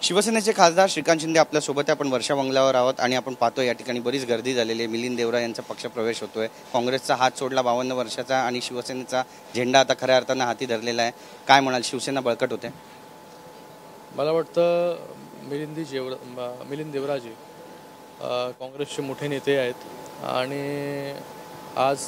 शिवसेनेचे खासदार श्रीकांत शिंदे आपल्यासोबत आहे। आपण वर्षा बंगल्यावर आहोत आणि आपण पाहतोय या ठिकाणी बरीच गर्दी झालेली आहे। मिलिंद देवरा यांचा पक्षप्रवेश होतोय। काँग्रेसचा हात सोडला 52 वर्षाचा आणि शिवसेनेचा झेंडा आता खऱ्या अर्थाने हाती धरलेला आहे। काय म्हणाल, शिवसेना बळकट होते? मला वाटतं मिलिंद देवराजी काँग्रेसचे मोठे नेते आहेत आणि आज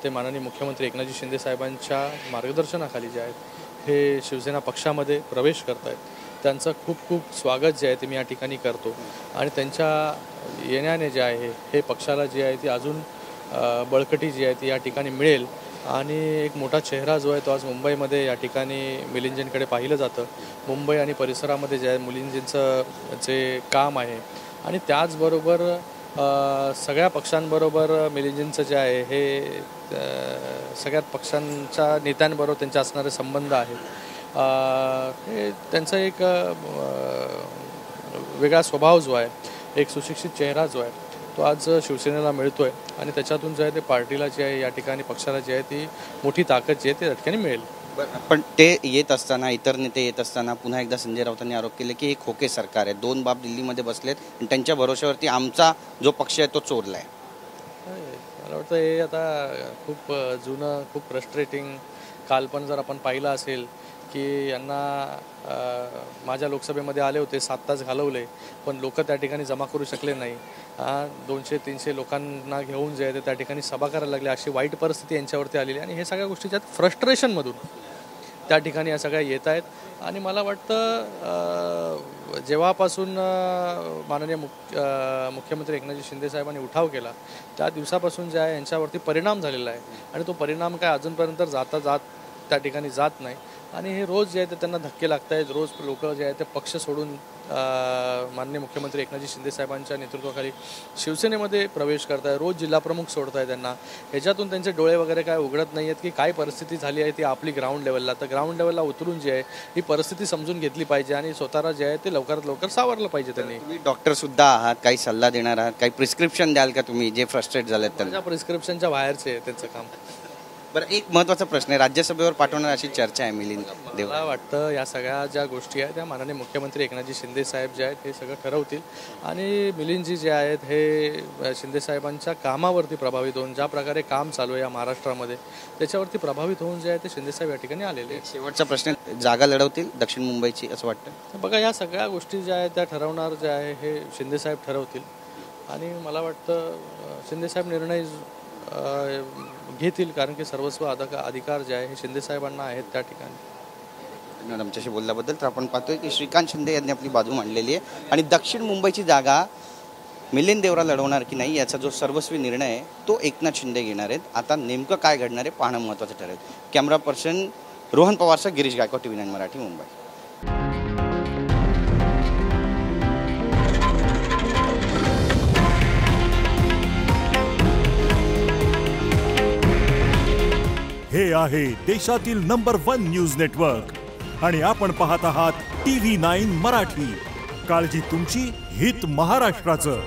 ते माननीय मुख्यमंत्री एकनाथजी शिंदे साहेबांच्या मार्गदर्शनाखाली जे आहेत हे शिवसेना पक्षामध्ये प्रवेश करत आहेत। त्यांचं खूप खूप स्वागत जे आहे ते मी या ठिकाणी करतो आणि त्यांच्या येण्याने जे आहे हे पक्षाला जे आहे ती अजून बळकटी जी आहे ती या ठिकाणी मिळेल आणि एक मोठा चेहरा जो आहे तो आज मुंबईमध्ये या ठिकाणी मिलिंदजींकडे पाहिलं जातं। मुंबई आणि परिसरामध्ये जे आहे मिलिंदजींचं जे काम आहे आणि त्याचबरोबर सगळ्या पक्षांबरोबर मिलिंदजींचं जे आहे हे सगळ्या पक्षांच्या नेत्यांबरोबर त्यांचे असणारे संबंध आहेत। हे त्यांचा एक वेगळा स्वभाव जो आहे, एक सुशिक्षित चेहरा जो आहे तो आज शिवसेनेला मिळतोय आणि त्याच्यातून जे आहे ते पार्टीला जे आहे या ठिकाणी पक्षाला जे आहे ती मोठी ताकद जी आहे ते या ठिकाणी मिळेल। पण ते येत असताना, इतर नेते येत असताना पुन्हा एकदा संजय राऊतांनी आरोप केले की हे खोके सरकार आहे, दोन बाप दिल्लीमध्ये बसलेत आणि त्यांच्या भरोश्यावरती आमचा जो पक्ष आहे तो चोरला आहे। मला वाटतं हे आता खूप जुनं, खूप फ्रस्ट्रेटिंग काल पण जर आपण पाहिलं असेल की यांना माझ्या लोकसभेमध्ये आले होते, 7 तास घालवले पण लोक त्या ठिकाणी जमा करू शकले नाही। 200-300 लोकांना घेऊन जे आहे ते त्या ठिकाणी सभा करायला लागले, अशी वाईट परिस्थिती यांच्यावरती आलेली आणि हे सगळ्या गोष्टी ज्यात फ्रस्ट्रेशनमधून त्या ठिकाणी या सगळ्या येत आहेत। आणि मला वाटतं जेव्हापासून माननीय मुख्यमंत्री एकनाथजी शिंदे साहेबांनी उठाव केला त्या दिवसापासून जे आहे यांच्यावरती परिणाम झालेला आहे आणि तो परिणाम काय अजूनपर्यंत त्या ठिकाणी जात नाही आणि हे रोज जे आहे ते त्यांना धक्के लागत आहेत। रोज लोक जे आहे ते पक्ष सोडून माननीय मुख्यमंत्री एकनाथजी शिंदे साहेबांच्या नेतृत्वाखाली शिवसेनेमध्ये प्रवेश करत आहे। रोज जिल्हाप्रमुख सोडत आहे त्यांना, ह्याच्यातून त्यांचे डोळे वगैरे काय उघडत नाही आहेत की काय परिस्थिती झाली आहे ती आपली ग्राउंड लेवलला। तर ग्राउंड लेवलला उतरून जे आहे ही परिस्थिती समजून घेतली पाहिजे आणि स्वतःला जे आहे ते लवकरात लवकर सावरलं पाहिजे त्यांनी। तुम्ही डॉक्टर सुद्धा आहात, काही सल्ला देणार आहात, काही प्रिस्क्रिप्शन द्याल का तुम्ही जे फ्रस्ट्रेट झालेत त्यांना? माझ्या प्रिस्क्रिप्शनच्या बाहेरचे आहे त्यांचं काम। बरं, एक महत्त्वाचा प्रश्न आहे, राज्यसभेवर पाठवणार अशी चर्चा आहे मिलिंद देवरा। मला वाटतं या सगळ्या ज्या गोष्टी आहेत त्या माननीय मुख्यमंत्री एकनाथजी शिंदे साहेब जे आहेत हे सगळं ठरवतील आणि मिलिंदजी जे आहेत हे शिंदे साहेबांच्या कामावरती प्रभावित होऊन, ज्या प्रकारे काम चालू आहे या महाराष्ट्रामध्ये त्याच्यावरती प्रभावित होऊन जे आहे ते शिंदे साहेब या ठिकाणी आलेले आहेत। शेवटचा प्रश्न, जागा लढवतील दक्षिण मुंबईची असं वाटतं? बघा, या सगळ्या गोष्टी ज्या आहेत त्या ठरवणार जे आहे हे शिंदे साहेब ठरवतील आणि मला वाटतं शिंदे साहेब निर्णय घेतील कारण की सर्वस्व अधिकार जे आहे हे शिंदे साहेबांना आहेत त्या ठिकाणी। आमच्याशी बोलल्याबद्दल। तर आपण पाहतोय की श्रीकांत शिंदे यांनी आपली बाजू मांडलेली आहे आणि दक्षिण मुंबईची जागा मिलिंद देवरा लढवणार की नाही याचा जो सर्वस्वी निर्णय आहे तो एकनाथ शिंदे घेणार आहेत। आता नेमकं काय घडणार आहे पाहणं महत्त्वाचं ठरेल। कॅमेरा पर्सन रोहन पवारसह गिरीश गायकवाड, TV9 मराठी, मुंबई। हे आहे देशातील नंबर 1 न्यूज नेटवर्क आणि आपण पाहत आहात TV9 मराठी। काळजी तुमची, हित महाराष्ट्राचं।